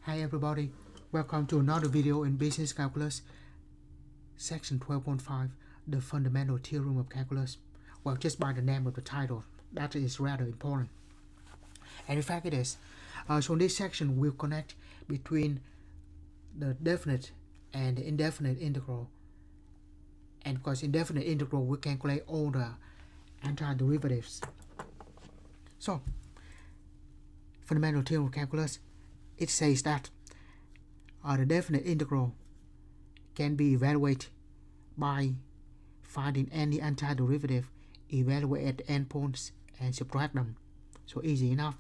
Hi everybody, welcome to another video in Business Calculus, section 12.5, the fundamental theorem of calculus. Well, just by the name of the title, that is rather important. And in fact it is. So in this section we'll connect between the definite and the indefinite integral. And because indefinite integral we calculate all the antiderivatives. So, fundamental theorem of calculus, it says that the definite integral can be evaluated by finding any antiderivative, evaluate at the endpoints, and subtract them. So easy enough.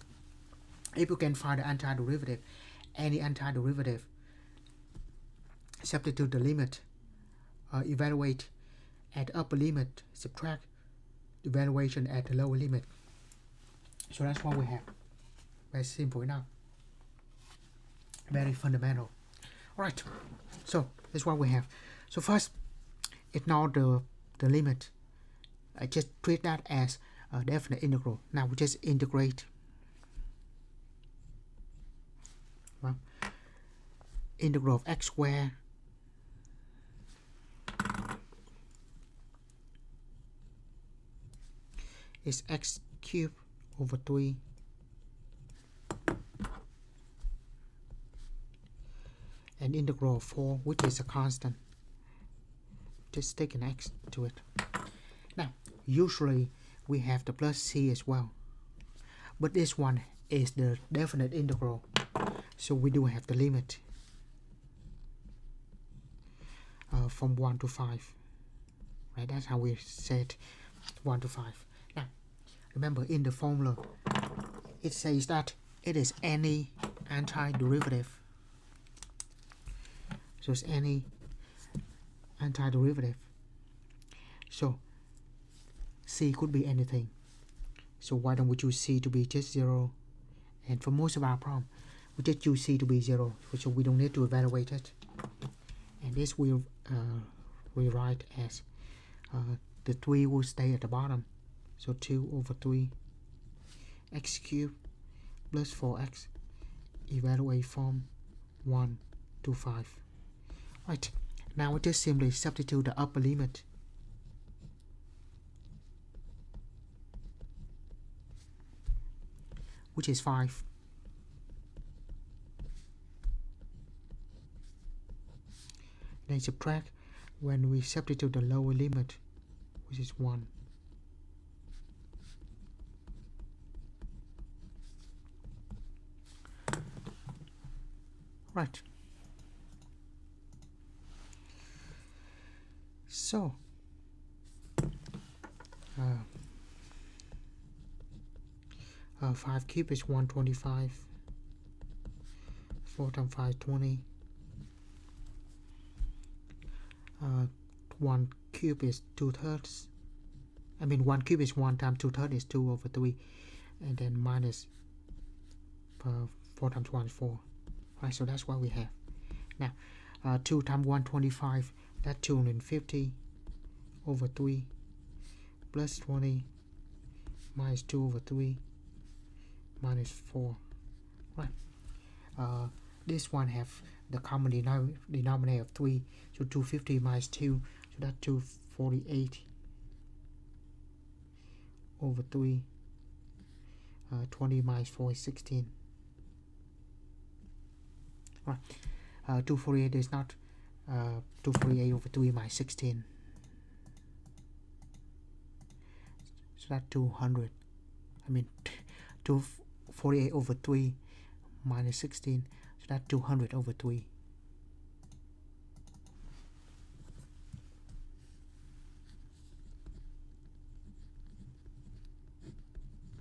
If you can find the antiderivative, any antiderivative, substitute the limit, evaluate at the upper limit, subtract the evaluation at the lower limit. So that's what we have. Very simple enough. Very fundamental. Alright, so that's what we have. So first, ignore the limit. I just treat that as a definite integral. Now we just integrate. Well, integral of x squared is x cubed over 3 and integral of 4, which is a constant. Just take an x to it. Now, usually we have the plus c as well, but this one is the definite integral, so we do have the limit from 1 to 5. Right? That's how we set 1 to 5. Now, remember in the formula, it says that it is any antiderivative. So it's any antiderivative. So c could be anything. So why don't we choose c to be just 0? And for most of our problem, we just choose c to be 0, so we don't need to evaluate it. And this will rewrite as the 3 will stay at the bottom. So 2 over 3 x cubed plus 4x, evaluate from 1 to 5. Right, now we just simply substitute the upper limit. Which is 5. Then subtract when we substitute the lower limit, which is 1. Right. So, 5 cubed is 125. 4 times 5, 20. 1 cube is 2/3. I mean 1 cube is 1 times 2/3 is 2 over 3. And then minus 4 times 1 is 4. Right, so that's what we have. Now, 2 times 125, that's 250 over 3 plus 20 minus 2 over 3 minus 4. Right. This one have the common denominator of 3, so 250 minus 2, so that's 248 over 3. 20 minus 4 is 16. Right. 248 is not 248 over 3 minus 16. So that's 200. I mean 248 over 3 minus 16. So that's 200 over 3.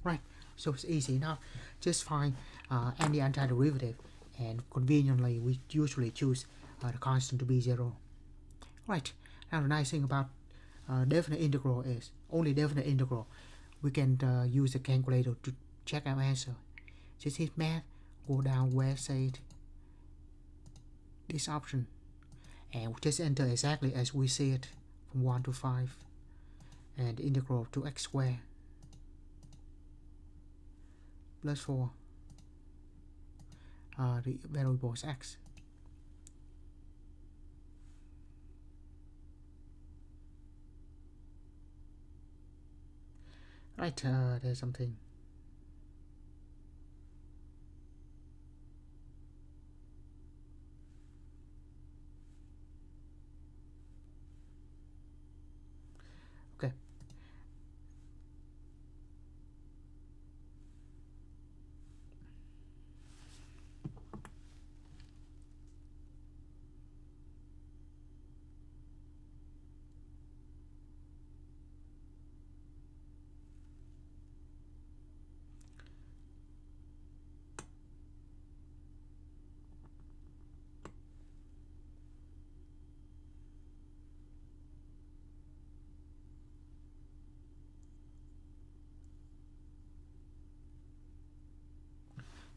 Right, so it's easy enough. Just find any antiderivative, and conveniently we usually choose the constant to be 0. Right, now the nice thing about definite integral is, only definite integral, we can use a calculator to check our answer. Just hit math, go down where it says this option, and we just enter exactly as we see it from 1 to 5, and the integral to x squared plus 4 the variables x. Right, there's something. Okay.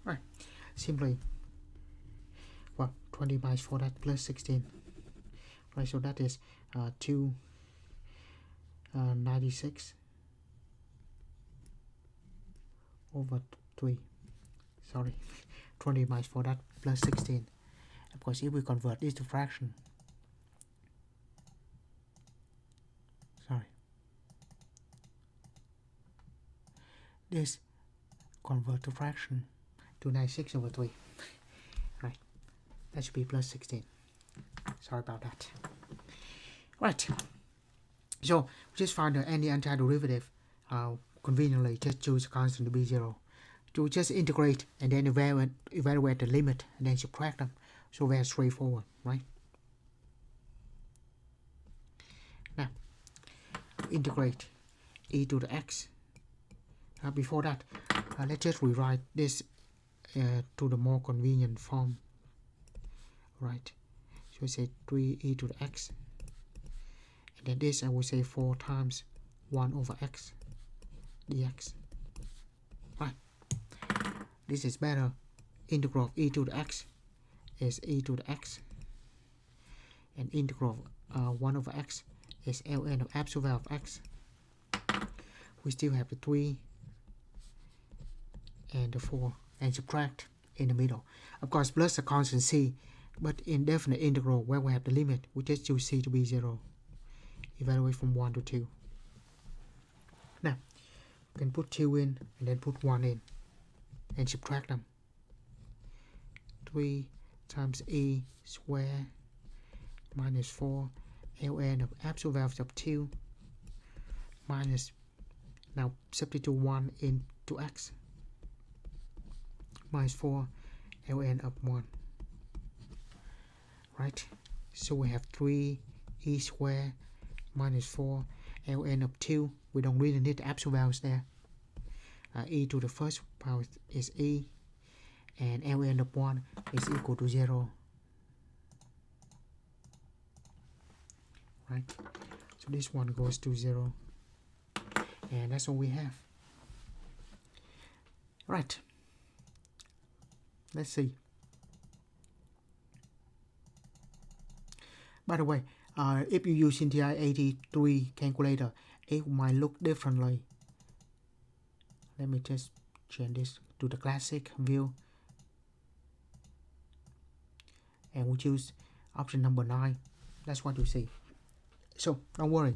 Right, simply, well, 20 minus 4, that plus 16. Right, so that is 296 over 3. Sorry, 20 minus 4, that plus 16. Of course, if we convert this to fraction, this convert to fraction, 296 over 3. Right, that should be plus 16. Sorry about that. Right, so just find any antiderivative. Conveniently, just choose a constant to be 0. To just integrate and then evaluate the limit and then subtract them. So very straightforward, right? Now, integrate e to the x. Before that, let's just rewrite this to the more convenient form, right? So we say 3e to the x, and then this I will say 4 times 1 over x dx. Right, this is better. Integral of e to the x is e to the x, and integral of 1 over x is ln of absolute value of x. We still have the 3 and the 4, and subtract in the middle. Of course, plus the constant c, but in definite integral where we have the limit, we just choose c to be 0. Evaluate from 1 to 2. Now, we can put 2 in and then put 1 in and subtract them. 3 times e square minus 4 ln of absolute values of 2 minus, now substitute 1 into x, minus 4 ln of 1. Right, so we have 3 e square minus 4 ln of 2. We don't really need the absolute values there. E to the first power is e, and ln of 1 is equal to 0. Right, so this one goes to 0, and that's all we have. Right, let's see. By the way, if you use NTI 83 calculator, it might look differently. Let me just change this to the classic view, and we choose option number 9. That's what you see. So don't worry,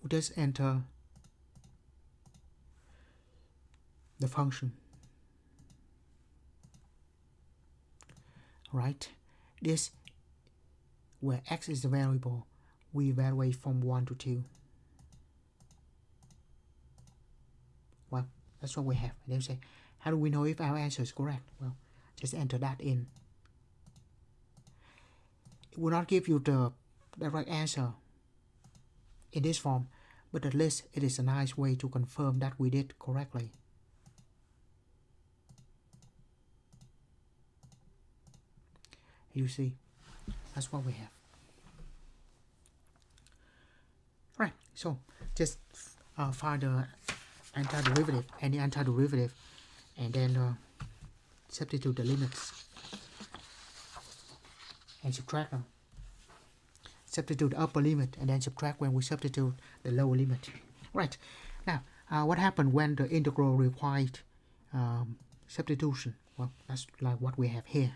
we just enter the function. Right, this where x is the variable, we evaluate from 1 to 2. Well, that's what we have. And they say, how do we know if our answer is correct? Well, just enter that in. It will not give you the right answer in this form, but at least it is a nice way to confirm that we did correctly. You see, that's what we have. Right, so just find the antiderivative, any antiderivative, and then substitute the limits and subtract them. Substitute the upper limit and then subtract when we substitute the lower limit. Right, now what happened when the integral required substitution. Well, that's like what we have here.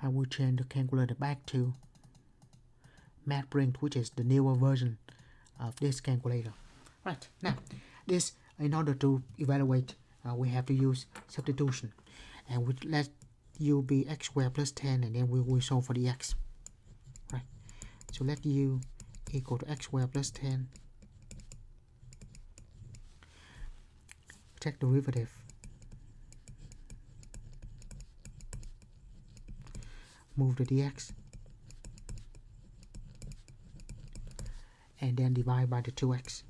I will change the calculator back to MathPrint, which is the newer version of this calculator. Right, now this, in order to evaluate, we have to use substitution, and we let u be x squared plus 10, and then we will solve for the x. Right, so let u equal to x squared plus 10. Take derivative. Move the dx. And then divide by the 2x.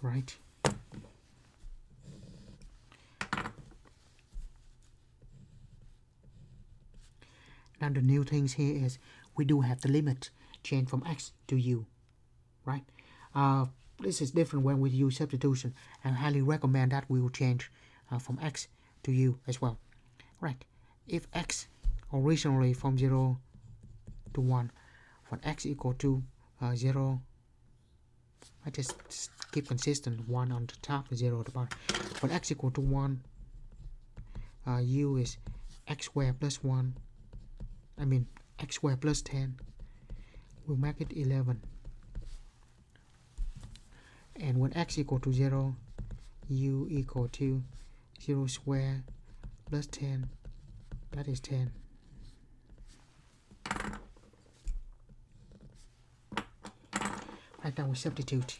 Right. Now the new things here is we do have the limit change from x to u, right? This is different when we use substitution. I highly recommend that we will change from x to u as well. Right, if x originally from 0 to 1, when x equal to 0, I just keep consistent, 1 on the top, 0 at the bottom. When x equal to 1, u is x squared plus 1, I mean x squared plus 10, we'll make it 11. And when x equal to 0, u equal to 0 squared plus 10, that is 10. Right, now we substitute.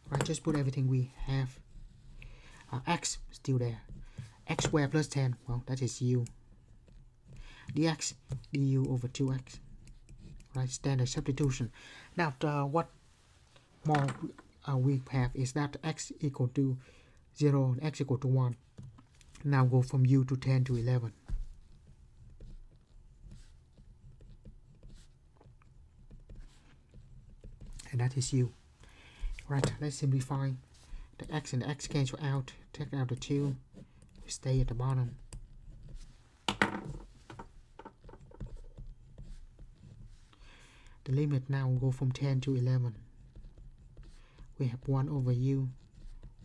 Right, just put everything we have. X still there. X squared plus 10, well, that is u. dx du over 2x. Right, standard substitution. Now, what more we have is that x equal to 0 and x equal to 1. Now go from u to 10 to 11. And that is u. Right, let's simplify. The x and the x cancel out. Take out the 2. Stay at the bottom. The limit now will go from 10 to 11. We have 1 over u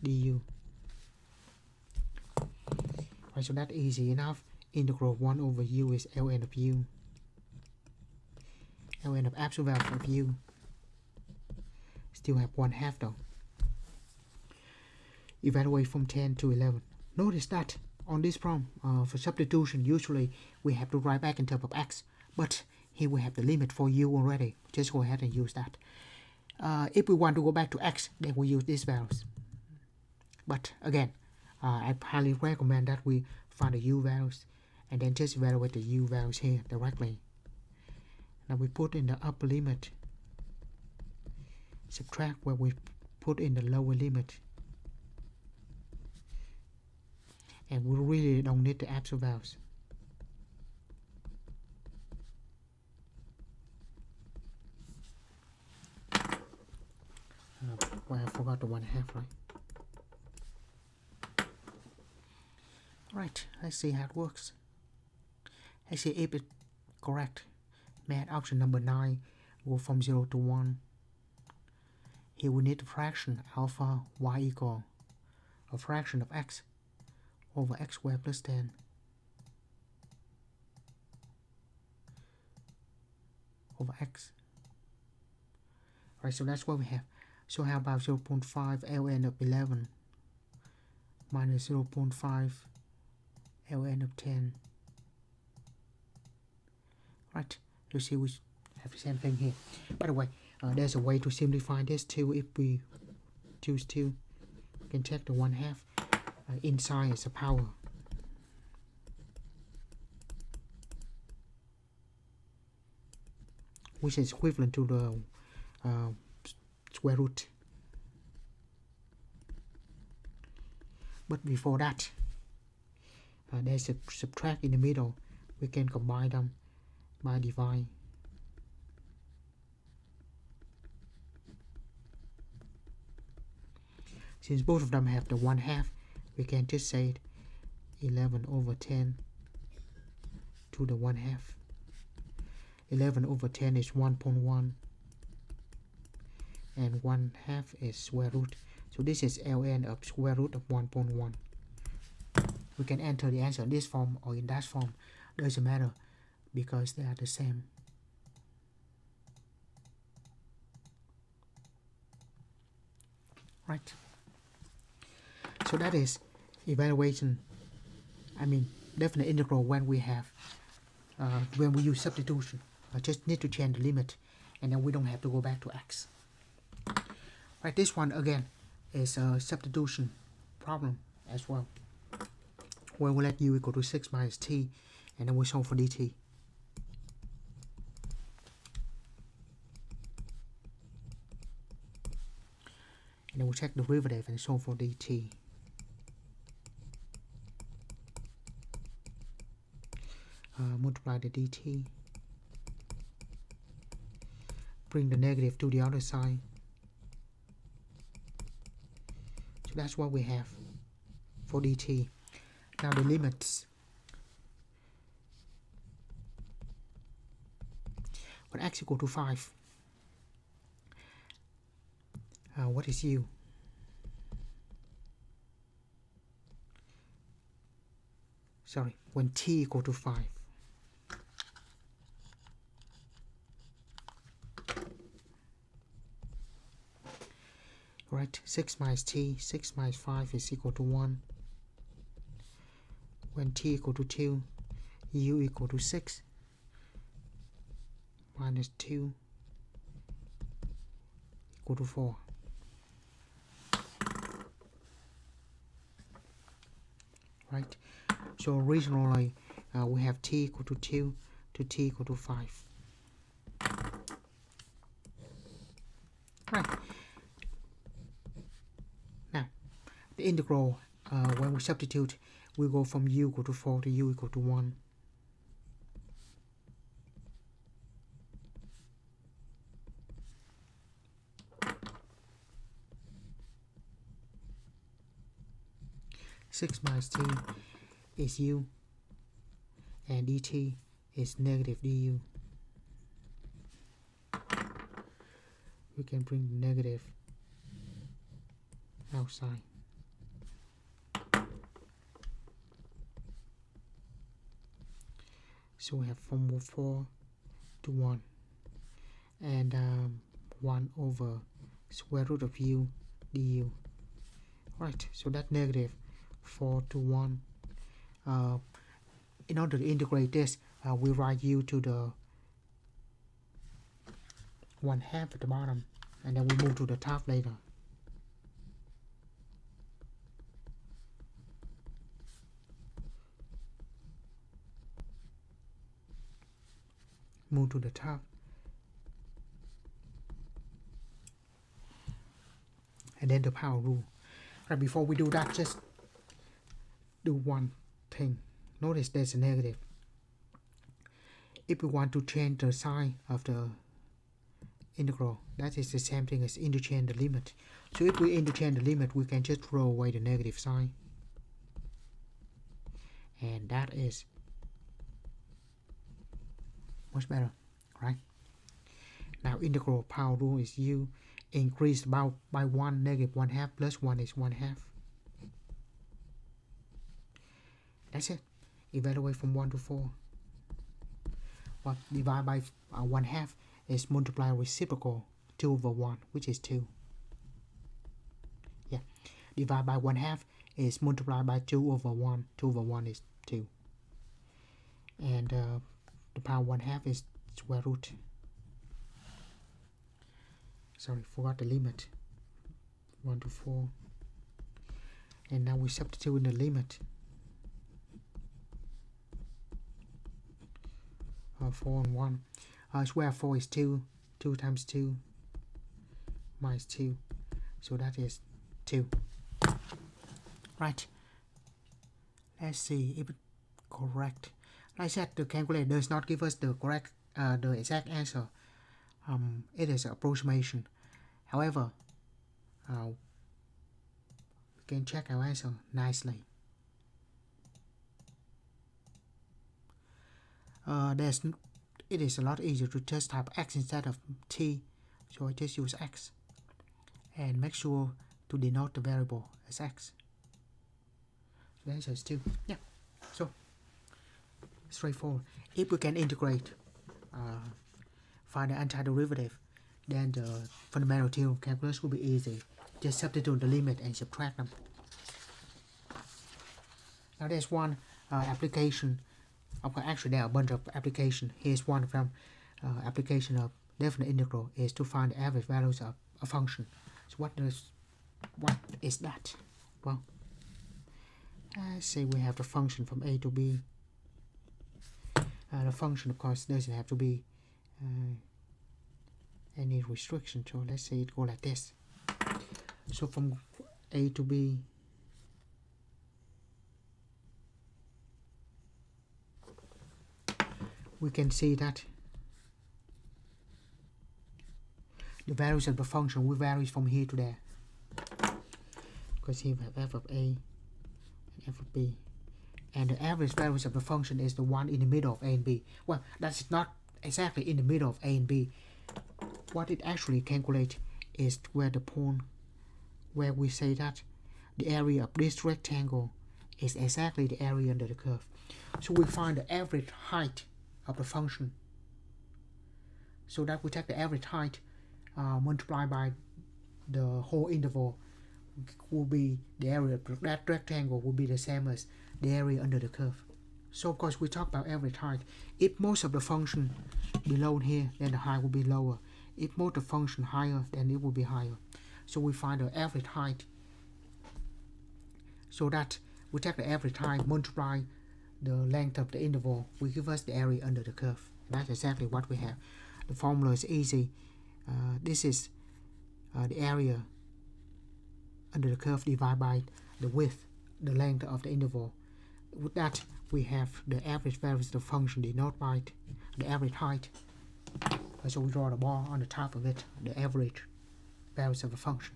du. Right, so that's easy enough. Integral 1 over u is ln of u. ln of absolute value of u. Still have 1/2 though. Evaluate from 10 to 11. Notice that on this problem, for substitution, usually we have to write back in terms of x, but here we have the limit for u already. Just go ahead and use that. If we want to go back to x, then we use these values. But again, I highly recommend that we find the u values and then just evaluate the u values here directly. Now we put in the upper limit, subtract where we put in the lower limit, and we really don't need the absolute values. Well, I forgot the 1/2, right? Right, let's see how it works. Let's see if it's correct. Math option number 9, go from 0 to 1. Here we need the fraction alpha y equal a fraction of x over x squared plus 10 over x. Right, so that's what we have. So how about 0.5 ln of 11 minus 0.5 ln of 10. Right, you see we have the same thing here. By the way, there's a way to simplify this too. If we choose to, we can take the 1/2 inside is a power. Which is equivalent to the square root. But before that, there's a subtract in the middle. We can combine them by divide. Since both of them have the 1/2, we can just say 11 over 10 to the 1/2. 11 over 10 is 1.1, and 1/2 is square root. So this is ln of square root of 1.1. We can enter the answer in this form or in that form, doesn't matter, because they are the same. Right. So that is evaluation, definite integral when we have when we use substitution. I just need to change the limit, and then we don't have to go back to x. Right, this one again is a substitution problem as well, where we let u equal to 6 minus t, and then we solve for dt. And then we check the derivative and solve for dt. Multiply the dt, bring the negative to the other side. So that's what we have for dt. Now the limits. When x equal to 5, what is u? Sorry, when t equal to 5. Right, 6 minus t, 6 minus 5 is equal to 1. When t equal to 2, u equal to 6 minus 2 equal to 4. Right, so originally we have t equal to 2 to t equal to 5. Right. Now, the integral, when we substitute, we go from u equal to 4 to u equal to 1. Six minus t is u, and dt is negative du. We can bring the negative outside. So we have from 4 to 1, and 1 over square root of u du. Right, so that negative 4 to 1. In order to integrate this, we write u to the 1/2 at the bottom, and then we move to the top later. Move to the top. And then the power rule. Right, before we do that, just do one thing. Notice there's a negative. If we want to change the sign of the integral, that is the same thing as interchange the limit. So if we interchange the limit, we can just throw away the negative sign. And that is much better, right? Now integral power rule is u increased by 1, negative 1/2 plus 1 is 1/2. That's it. Evaluate from 1 to 4. But divide by 1/2 is multiply reciprocal 2 over 1, which is 2. Yeah. Divide by 1/2 is multiplied by 2 over 1. 2 over 1 is 2. And the power 1/2 is square root. Sorry, forgot the limit. 1 to 4. And now we substitute in the limit. 4 and 1. Square 4 is 2. 2 times 2 minus 2. So that is 2. Right. Let's see if it's correct. Like I said, the calculator does not give us the correct, the exact answer. It is an approximation. However, we can check our answer nicely. it is a lot easier to just type x instead of t, so I just use x and make sure to denote the variable as x. So the answer is 2. Yeah, so straightforward. If we can integrate, find the antiderivative, then the fundamental theorem of calculus will be easy. Just substitute the limit and subtract them. Now there's one application. Actually, there are a bunch of applications. Here's one of them. Application of definite integral is to find the average values of a function. So what is that? Well, say we have the function from a to b. The function, of course, doesn't have to be any restriction. So let's say it go like this. So from a to b, we can see that the values of the function will vary from here to there, because here we have f of a and f of b, and the average values of the function is the one in the middle of a and b. Well, that's not exactly in the middle of a and b. What it actually calculates is where the point where we say that the area of this rectangle is exactly the area under the curve. So we find the average height of the function. So that we take the average height multiplied by the whole interval will be the area of that rectangle will be the same as the area under the curve. So of course we talk about average height. If most of the function below here, then the height will be lower. If most of the function higher, then it will be higher. So we find the average height. So that we take the average height, multiply the length of the interval, will give us the area under the curve. That's exactly what we have. The formula is easy. This is the area under the curve divided by the width, the length of the interval. With that, we have the average values of the function denoted by the average height. So we draw the bar on the top of it, the average values of the function.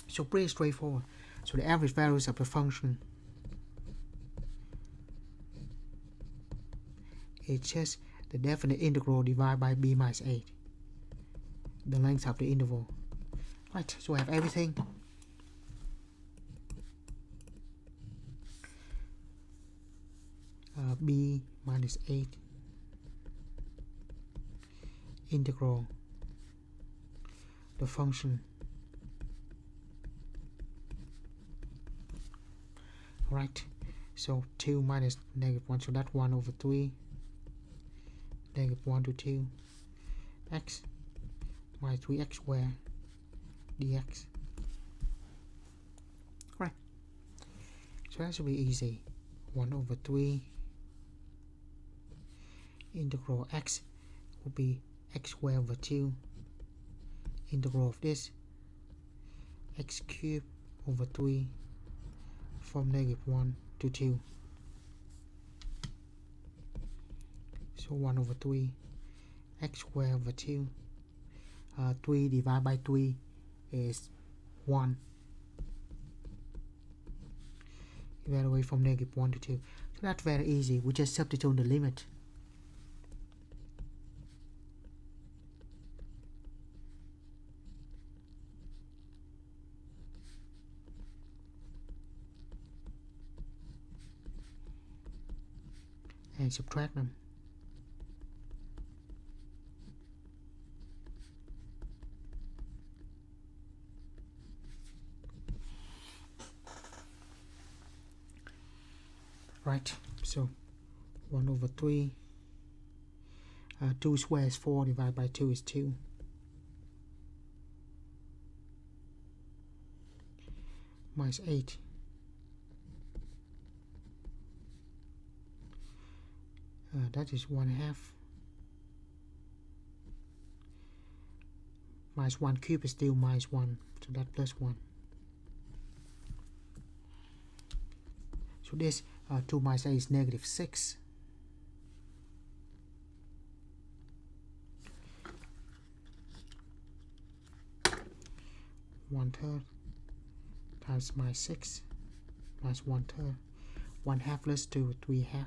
So pretty straightforward. So the average values of the function is just the definite integral divided by b minus 8, the length of the interval. Right, so we have everything. B minus 8 integral the function. Right, so 2 minus negative 1, so that's 1 over 3 negative 1 to 2 x minus 3x squared dx. Right, so that should be easy. 1 over 3 integral x will be x squared over 2 integral of this x cubed over 3 from negative 1 to 2. So 1 over 3 x squared over 2. 3 divided by 3 is 1. Evaluate from negative 1 to 2. So that's very easy. We just substitute the limit. And subtract them. Right, so 1 over 3, 2 squared is 4, divided by 2 is 2. Minus 8. That is 1/2. Minus 1 cubed is still minus 1, so that's plus 1. So this 2 minus 8 is negative 6. One third times minus 6 minus 1/3. 1/2 less 2, 3/2.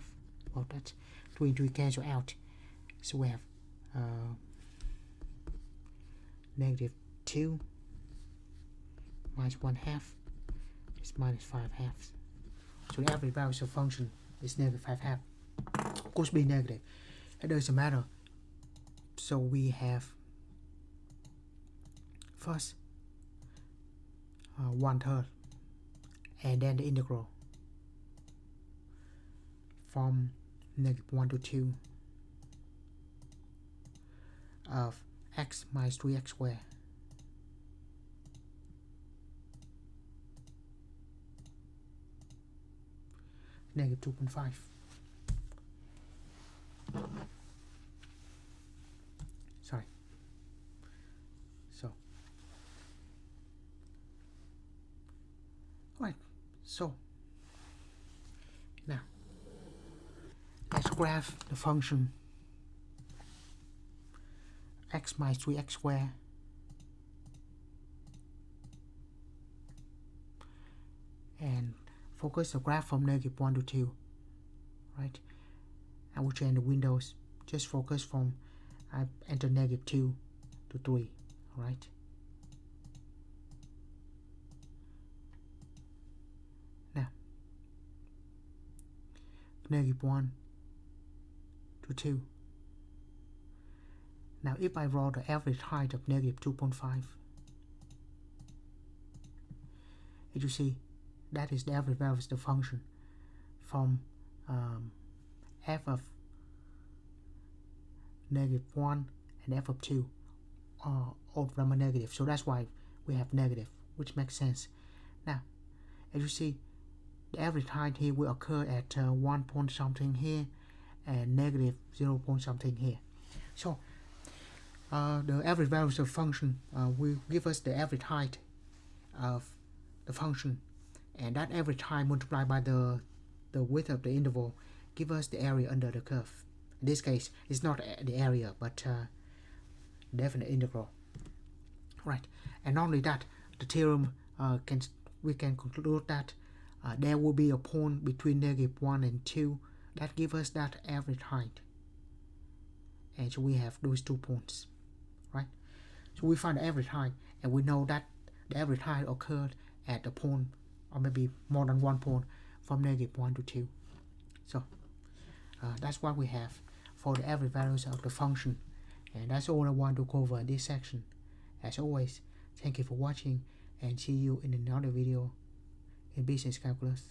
Well, that's 2 and 3 cancel out, so we have negative 2 minus 1/2 is minus 5/2. So the average value of the function is negative 5/2. Of course, be negative. It doesn't matter. So we have first 1/3, and then the integral from negative 1 to 2 of x minus 3x squared negative 2.5. Sorry. So, right. So now let's graph the function x minus 3x squared and focus the graph from negative 1 to 2, right? I will change the windows. Just focus from I enter negative 2 to 3, right? Now, negative 1 to 2. Now, if I draw the average height of negative 2.5, as you see, that is the average value of the function from f of negative 1 and f of 2 are all of them are negative. So that's why we have negative, which makes sense. Now, as you see, the average height here will occur at 1 point something here and negative 0 point something here. So the average value of the function will give us the average height of the function, and that average height multiplied by the width of the interval give us the area under the curve. In this case, it's not the area, but definite integral. Right, and not only that, the theorem we can conclude that there will be a point between negative 1 and 2 that give us that average height, and so we have those 2 points, right? So we find the average height, and we know that the average height occurred at a point, or maybe more than 1 point, from negative 1 to 2. So that's what we have for the average values of the function, and that's all I want to cover in this section. As always, thank you for watching, and see you in another video in business calculus.